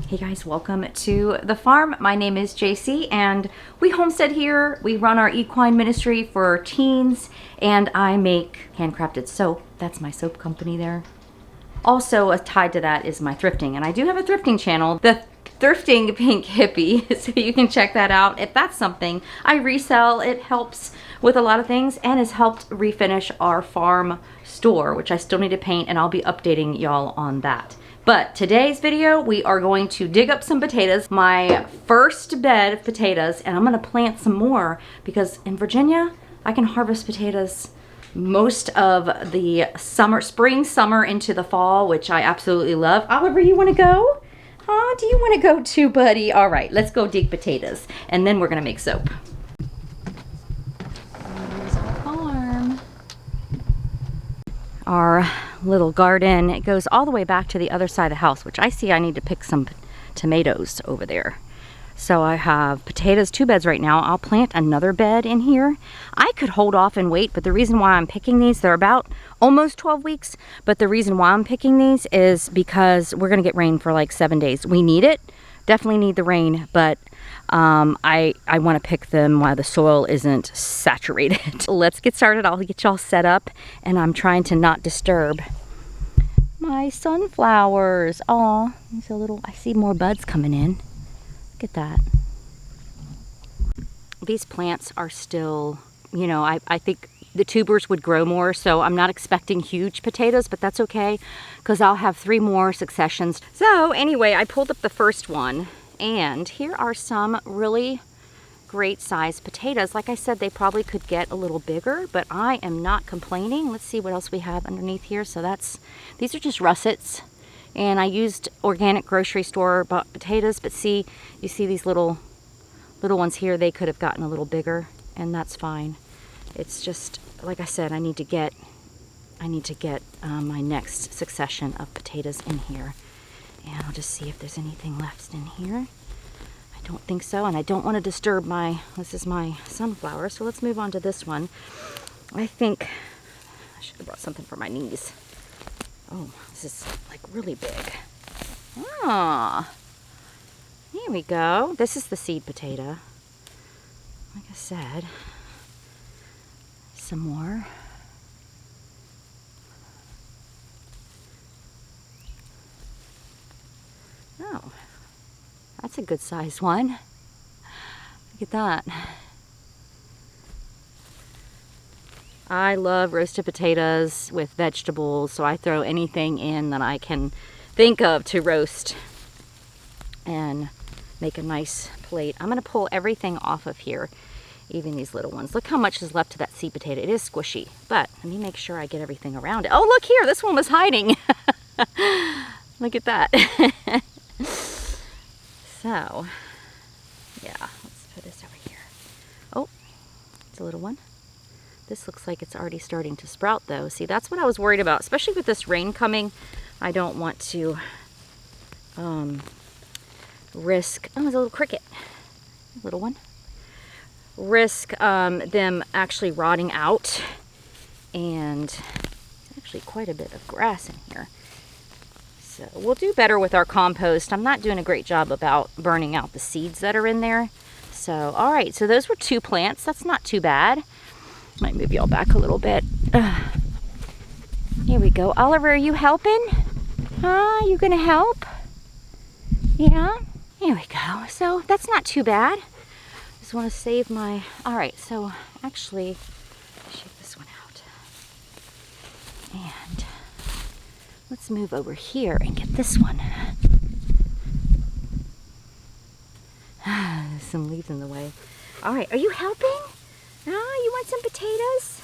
Hey guys, welcome to the farm. My name is JC and we homestead here. We run our equine ministry for teens and I make handcrafted soap. That's my soap company there. Also tied to that is my thrifting, and I do have a thrifting channel, the Thrifting Pink Hippie, so you can check that out if that's something. I resell. It helps with a lot of things and has helped refinish our farm store, which I still need to paint, and I'll be updating y'all on that. But today's video, we are going to dig up some potatoes, my first bed of potatoes, and I'm gonna plant some more because in Virginia, I can harvest potatoes most of the spring, summer into the fall, which I absolutely love. Oliver, you wanna go? Huh, do you wanna go too, buddy? All right, let's go dig potatoes and then we're gonna make soap. Here's our farm. Our little garden, it goes all the way back to the other side of the house, which I see I need to pick some tomatoes over there. So I have potatoes, 2 beds right now. I'll plant another bed in here. I could hold off and wait, but the reason why I'm picking these, they're about almost 12 weeks, but the reason why I'm picking these is because we're gonna get rain for like 7 days. We need it, definitely need the rain, but I wanna pick them while the soil isn't saturated. Let's get started. I'll get y'all set up, and I'm trying to not disturb my sunflowers. Aw, there's a little, I see more buds coming in. Look at that. These plants are still, you know, I think the tubers would grow more, so I'm not expecting huge potatoes, but that's okay because I'll have 3 more successions. So anyway, I pulled up the first one, and here are some really great sized potatoes. Like I said, they probably could get a little bigger, but I am not complaining. Let's see what else we have underneath here. So these are just russets. And I used organic grocery store bought potatoes, but see, you see these little ones here, they could have gotten a little bigger, and that's fine. It's just, like I said, I need to get my next succession of potatoes in here. And I'll just see if there's anything left in here. I don't think so, and I don't want to disturb this is my sunflower, so let's move on to this one. I think I should have brought something for my knees. Oh, this is like really big. Ah, here we go. This is the seed potato. Like I said, some more. Oh, that's a good sized one. Look at that. I love roasted potatoes with vegetables, so I throw anything in that I can think of to roast and make a nice plate. I'm gonna pull everything off of here, even these little ones. Look how much is left to that seed potato. It is squishy, but let me make sure I get everything around it. Oh, look here, this one was hiding. Look at that. So, yeah, let's put this over here. Oh, it's a little one. This looks like it's already starting to sprout though. See, that's what I was worried about, especially with this rain coming. I don't want to risk, oh, there's a little cricket, little one. Risk them actually rotting out, and actually quite a bit of grass in here. So we'll do better with our compost. I'm not doing a great job about burning out the seeds that are in there. So, all right, so those were 2 plants. That's not too bad. Might move y'all back a little bit. Here we go. Oliver, are you helping? Huh? You gonna help? Yeah? Here we go. So that's not too bad. Just want to save my... All right, so actually, shake this one out. And let's move over here and get this one. There's some leaves in the way. All right, are you helping? Oh, you want some potatoes?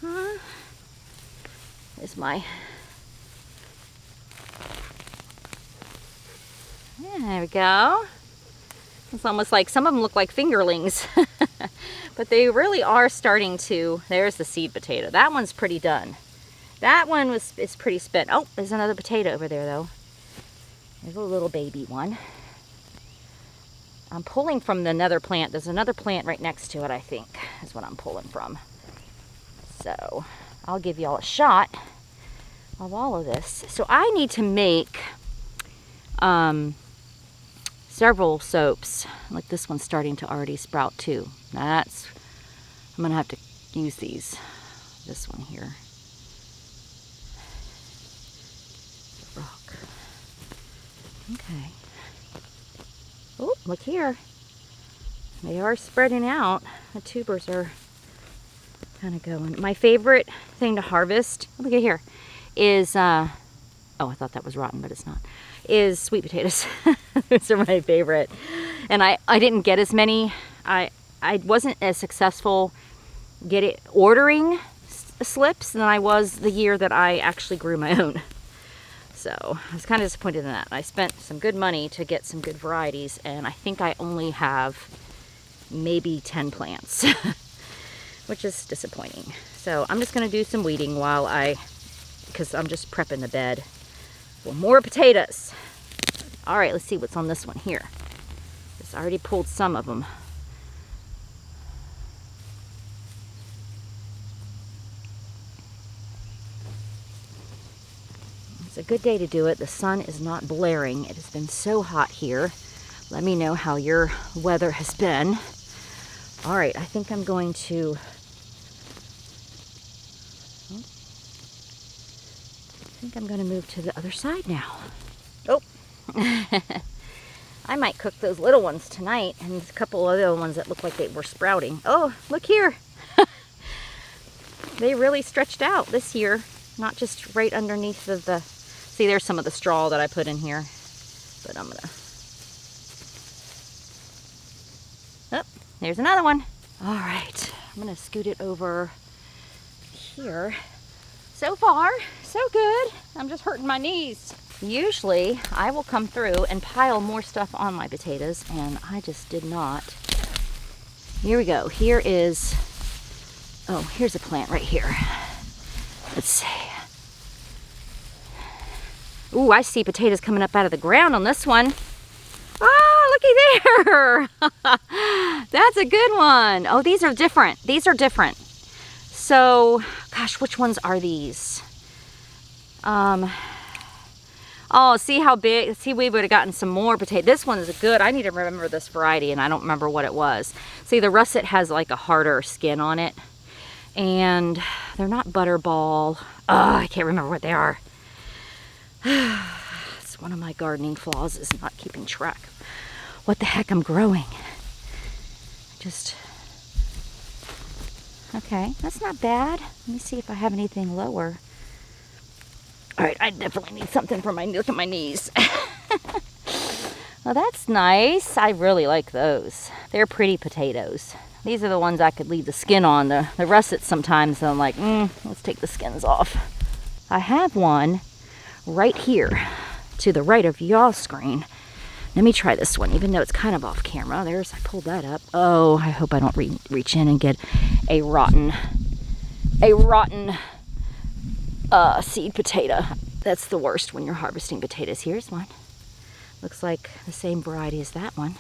Huh? There's my... Yeah, there we go. It's almost like some of them look like fingerlings. But they really are starting to... There's the seed potato. That one's pretty done. That one is pretty spent. Oh, there's another potato over there, though. There's a little baby one. I'm pulling from another plant. There's another plant right next to it, I think, is what I'm pulling from. So I'll give y'all a shot of all of this. So I need to make several soaps. Like this one's starting to already sprout too. I'm gonna have to use these. This one here. Rock. Okay. Oh, look here. They are spreading out. The tubers are kind of going. My favorite thing to harvest, look at here, is, oh, I thought that was rotten, but it's not, is sweet potatoes. Those are my favorite. And I didn't get as many. I wasn't as successful ordering slips than I was the year that I actually grew my own. So I was kind of disappointed in that. I spent some good money to get some good varieties, and I think I only have maybe 10 plants, which is disappointing. So I'm just going to do some weeding because I'm just prepping the bed for more potatoes. All right, let's see what's on this one here. I already pulled some of them. It's a good day to do it. The sun is not blaring. It has been so hot here. Let me know how your weather has been. All right, I think I'm going to... move to the other side now. Oh. I might cook those little ones tonight, and a couple of other ones that look like they were sprouting. Oh, look here. They really stretched out this year, not just right underneath of the... See, there's some of the straw that I put in here, but I'm gonna... Oh, there's another one. All right, I'm gonna scoot it over here. So far, so good. I'm just hurting my knees. Usually, I will come through and pile more stuff on my potatoes, and I just did not. Here we go. Here is... Oh, here's a plant right here. Let's see. Ooh, I see potatoes coming up out of the ground on this one. Oh, looky there. That's a good one. Oh, these are different. These are different. So, gosh, which ones are these? Oh, see how big, see, we would have gotten some more potato. This one is good. I need to remember this variety, and I don't remember what it was. See, the russet has like a harder skin on it, and they're not butterball. Oh, I can't remember what they are. It's one of my gardening flaws, is not keeping track of what the heck I'm growing. Okay, that's not bad. Let me see if I have anything lower. All right, I definitely need something for look at my knees. Well, that's nice. I really like those. They're pretty potatoes. These are the ones I could leave the skin on. The russets sometimes, I'm like, let's take the skins off. I have one right here to the right of y'all's screen. Let me try this one, even though it's kind of off camera. I pulled that up. Oh, I hope I don't reach in and get a rotten seed potato. That's the worst when you're harvesting potatoes. Here's one. Looks like the same variety as that one.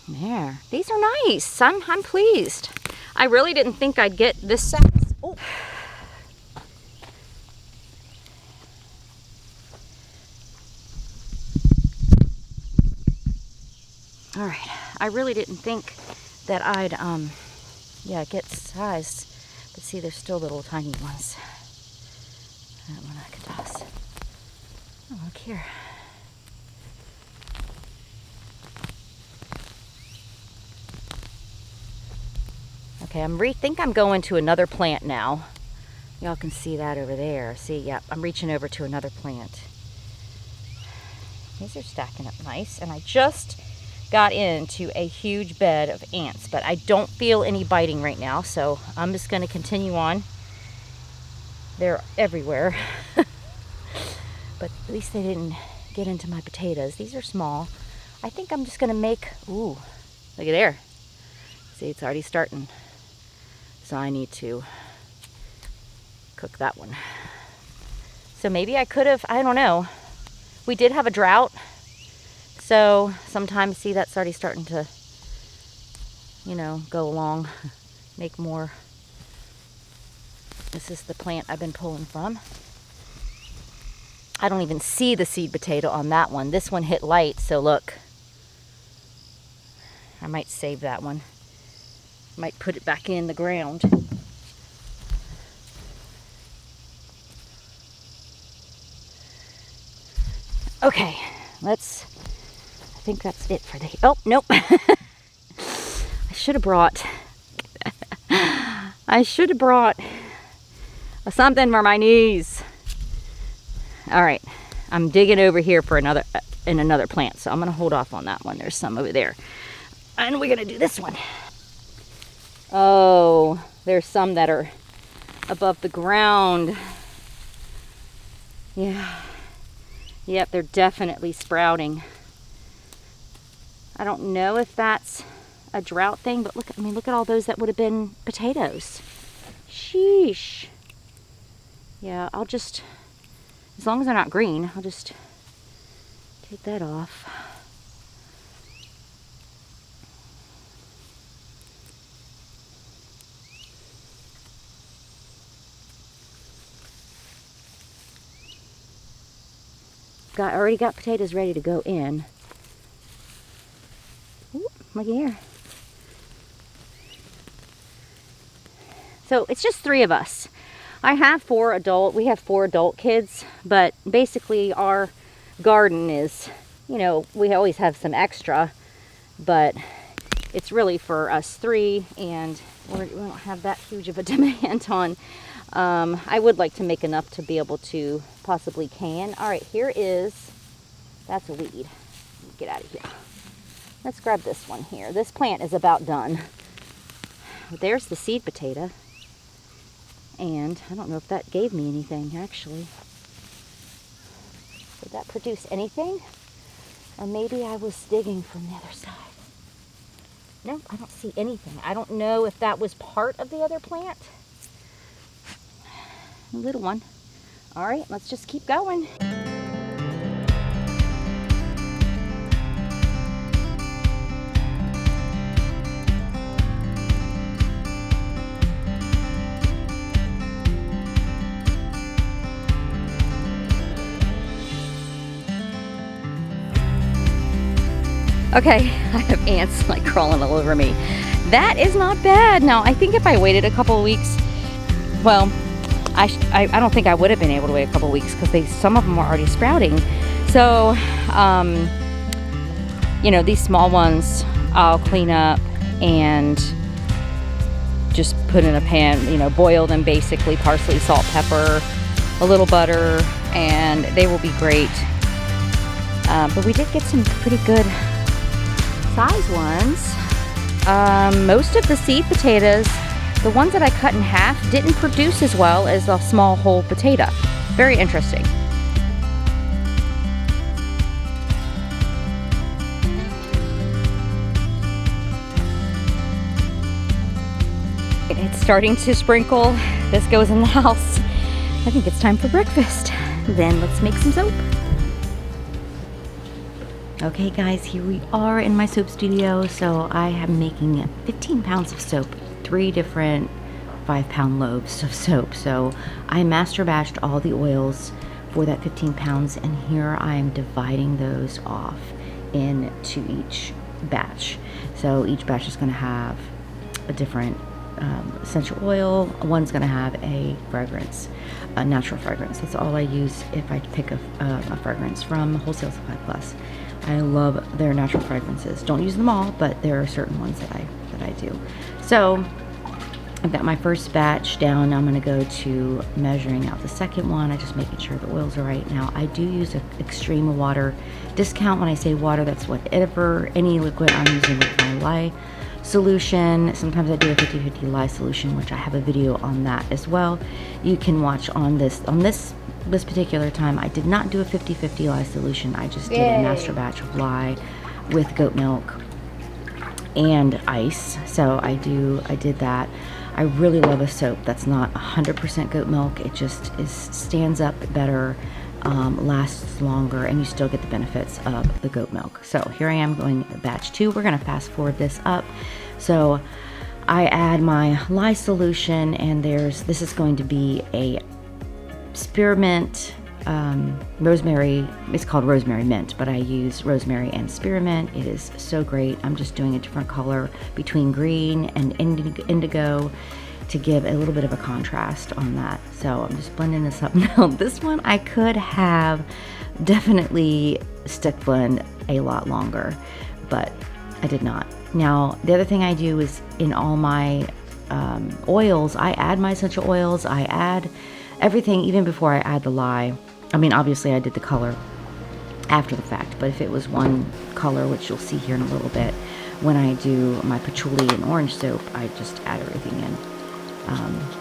There. These are nice. I'm pleased. I really didn't think I'd get this size. Oh. All right. I really didn't think that I'd get sized. But see, there's still little tiny ones. That one I could toss. Oh, look here. Okay, I think I'm going to another plant now. Y'all can see that over there. See, yep, I'm reaching over to another plant. These are stacking up nice, and I just got into a huge bed of ants, but I don't feel any biting right now, so I'm just going to continue on. They're everywhere. But at least they didn't get into my potatoes. These are small. I think I'm just going to make, ooh, look at there. See, it's already starting. So I need to cook that one. So maybe I could have, I don't know. We did have a drought. So sometimes, see, that's already starting to, go along, make more. This is the plant I've been pulling from. I don't even see the seed potato on that one. This one hit light, so look. I might save that one. Might put it back in the ground. Okay, I think that's it for the, oh, nope. I should have brought something for my knees. All right, I'm digging over here for another plant, so I'm gonna hold off on that one. There's some over there. And we're gonna do this one. Oh, there's some that are above the ground. Yeah. Yep, they're definitely sprouting. I don't know if that's a drought thing, but look, I mean, look at all those that would have been potatoes. Sheesh. Yeah, I'll just, as long as they're not green, I'll just take that off. Already got potatoes ready to go in. Ooh, look here. So it's just 3 of us. We have 4 adult kids, but basically our garden is, you know, we always have some extra, but it's really for us 3, and we don't have that huge of a demand on. I would like to make enough to be able to possibly can. All right, here is, that's a weed. Get out of here. Let's grab this one here. This plant is about done. There's the seed potato. And I don't know if that gave me anything, actually. Did that produce anything? Or maybe I was digging from the other side. No, I don't see anything. I don't know if that was part of the other plant. A little one. All right, let's just keep going. Okay, I have ants like crawling all over me. That is not bad. Now, I think if I waited a couple of weeks, well, I don't think I would have been able to wait a couple of weeks because some of them are already sprouting. So, you know, these small ones I'll clean up and just put in a pan, you know, boil them basically, parsley, salt, pepper, a little butter, and they will be great. But we did get some pretty good size ones. Most of the seed potatoes, the ones that I cut in half, didn't produce as well as a small whole potato. Very interesting. It's starting to sprinkle. This goes in the house. I think it's time for breakfast. Then let's make some soap. Okay guys, here we are in my soap studio. So I am making 15 pounds of soap, 3 different 5-pound loaves of soap. So I master batched all the oils for that 15 pounds, and here I am dividing those off into each batch. So each batch is going to have a different essential oil. One's going to have a fragrance, a natural fragrance. That's all I use if I pick a fragrance from Wholesale Supply Plus. I love their natural fragrances. Don't use them all, but there are certain ones that I do. So I've got my first batch down. I'm going to go to measuring out the second one. I'm just making sure the oils are right. Now I do use an extreme water discount. When I say water, that's whatever, any liquid I'm using with my lye solution. Sometimes I do a 50-50 lye solution, which I have a video on that as well. You can watch on this particular time. I did not do a 50-50 lye solution. I just did a master batch of lye with goat milk and ice. So I did that. I really love a soap that's not 100% goat milk. It just stands up better, lasts longer, and you still get the benefits of the goat milk. So here I am going batch 2. We're going to fast forward this up. So I add my lye solution, and this is going to be a spearmint, rosemary. It's called rosemary mint, but I use rosemary and spearmint. It is so great. I'm just doing a different color between green and indigo to give a little bit of a contrast on that. So I'm just blending this up. Now this one I could have definitely stick blend a lot longer, but I did not. Now the other thing I do is in all my oils, I add my essential oils. I add everything even before I add the lye. I mean, obviously I did the color after the fact, but if it was one color, which you'll see here in a little bit, when I do my patchouli and orange soap, I just add everything in.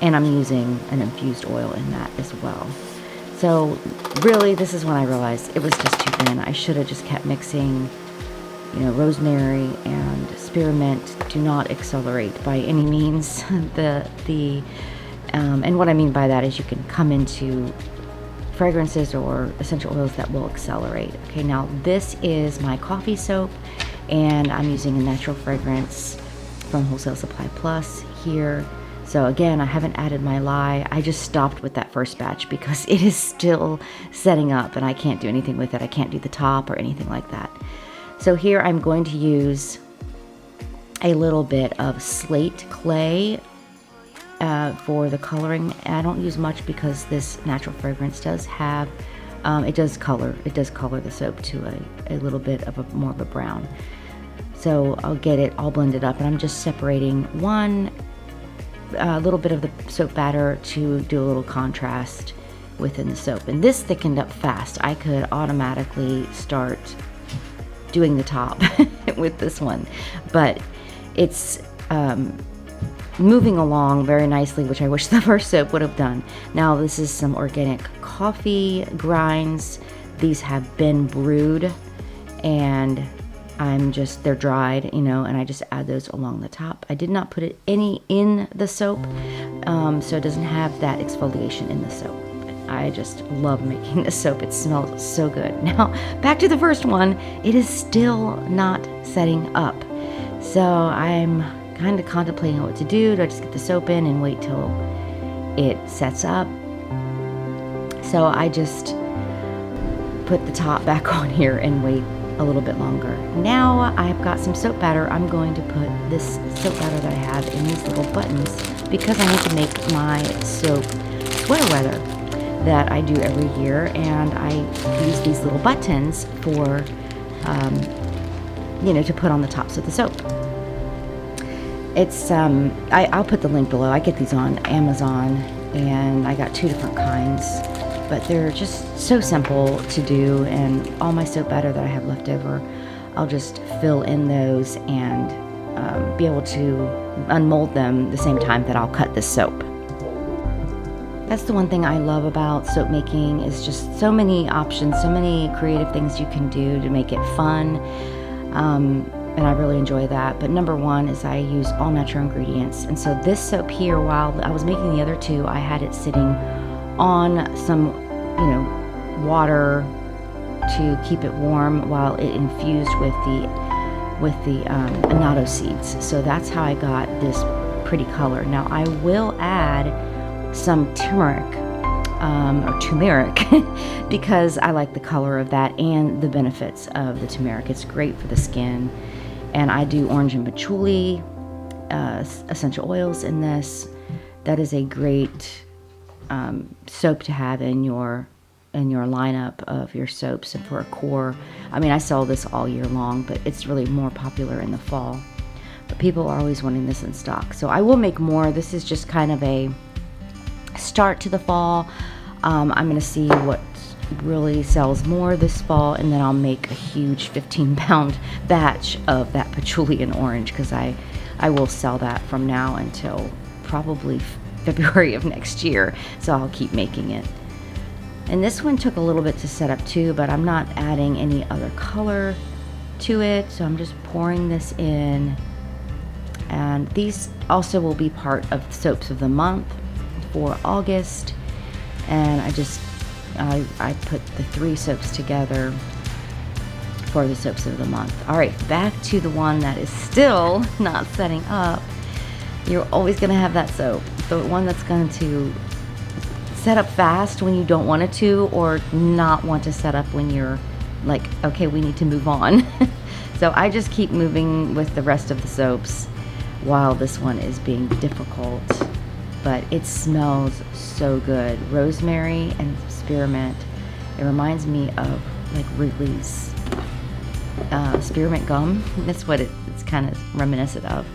And I'm using an infused oil in that as well. So really, this is when I realized it was just too thin. I should have just kept mixing, you know, rosemary and spearmint do not accelerate by any means. And what I mean by that is you can come into fragrances or essential oils that will accelerate. Okay, now this is my coffee soap, and I'm using a natural fragrance from Wholesale Supply Plus here. So again, I haven't added my lye. I just stopped with that first batch because it is still setting up and I can't do anything with it. I can't do the top or anything like that. So here I'm going to use a little bit of slate clay for the coloring. I don't use much because this natural fragrance does have, it does color the soap to a little bit of more of a brown. So I'll get it all blended up, and I'm just separating one little bit of the soap batter to do a little contrast within the soap. And this thickened up fast. I could automatically start doing the top with this one, but it's moving along very nicely, which I wish the first soap would have done. Now this is some organic coffee grinds. These have been brewed, and they're dried, you know, and I just add those along the top. I did not put any in the soap, so it doesn't have that exfoliation in the soap. I just love making this soap. It smells so good. Now, back to the first one. It is still not setting up. So I'm kind of contemplating what to do. Do I just get the soap in and wait till it sets up? So I just put the top back on here and wait a little bit longer. Now I've got some soap batter. I'm going to put this soap batter that I have in these little buttons because I need to make my soap sweater weather that I do every year, and I use these little buttons for you know, to put on the tops of the soap. It's I'll put the link below. I get these on Amazon, and I got 2 different kinds, but they're just so simple to do. And all my soap batter that I have left over, I'll just fill in those and be able to unmold them the same time that I'll cut this soap. That's the one thing I love about soap making, is just so many options, so many creative things you can do to make it fun. And I really enjoy that. But number one is I use all natural ingredients. And so this soap here, while I was making the other 2, I had it sitting on some, you know, water to keep it warm while it infused with the annatto seeds. So that's how I got this pretty color. Now I will add some turmeric because I like the color of that and the benefits of the turmeric. It's great for the skin. And I do orange and patchouli essential oils in this. That is a great soap to have in your lineup of your soaps, and for a core. I mean, I sell this all year long, but it's really more popular in the fall. But people are always wanting this in stock, so I will make more. This is just kind of a start to the fall. I'm going to see what really sells more this fall, and then I'll make a huge 15-pound batch of that patchouli and orange, because I will sell that from now until probably February of next year, so I'll keep making it. And this one took a little bit to set up too, but I'm not adding any other color to it, so I'm just pouring this in. And these also will be part of soaps of the month for August, and I put the 3 soaps together for the soaps of the month. All right, back to the one that is still not setting up. You're always going to have that soap. The one that's going to set up fast when you don't want it to, or not want to set up when you're like, okay, we need to move on. So I just keep moving with the rest of the soaps while this one is being difficult. But it smells so good. Rosemary and spearmint. It reminds me of like Wrigley's spearmint gum. That's what it's kind of reminiscent of.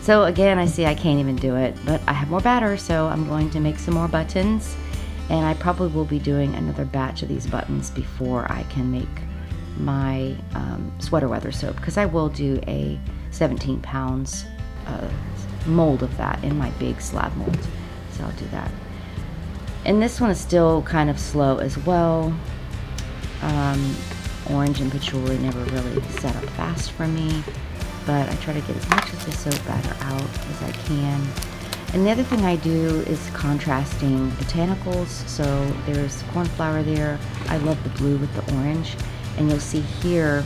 So again, I see I can't even do it, but I have more batter, so I'm going to make some more buttons. And I probably will be doing another batch of these buttons before I can make my sweater weather soap, because I will do a 17 pounds mold of that in my big slab mold. So I'll do that. And this one is still kind of slow as well. Orange and patchouli never really set up fast for me, but I try to get as much of the soap batter out as I can. And the other thing I do is contrasting botanicals. So there's cornflower there. I love the blue with the orange. And you'll see here,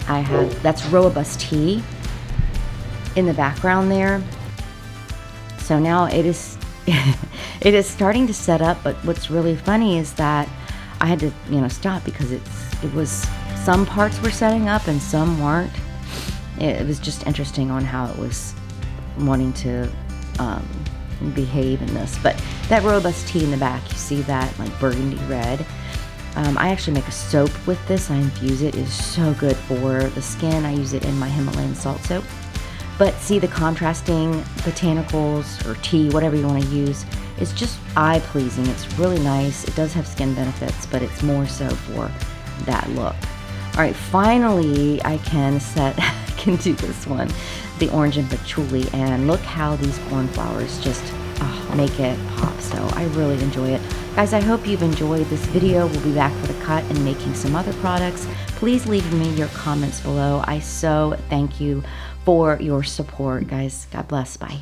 I have, that's rooibos tea in the background there. So now it is, it is starting to set up, but what's really funny is that I had to, stop because it was, some parts were setting up and some weren't. It was just interesting on how it was wanting to behave in this. But that rooibos tea in the back, you see that like burgundy red. I actually make a soap with this. I infuse it. It is so good for the skin. I use it in my Himalayan salt soap. But see, the contrasting botanicals or tea, whatever you want to use, is just eye-pleasing. It's really nice. It does have skin benefits, but it's more so for that look. All right, finally I can do this one, the orange and patchouli, and look how these cornflowers just make it pop. So I really enjoy it. Guys, I hope you've enjoyed this video. We'll be back for the cut and making some other products. Please leave me your comments below. I so thank you for your support, guys. God bless. Bye.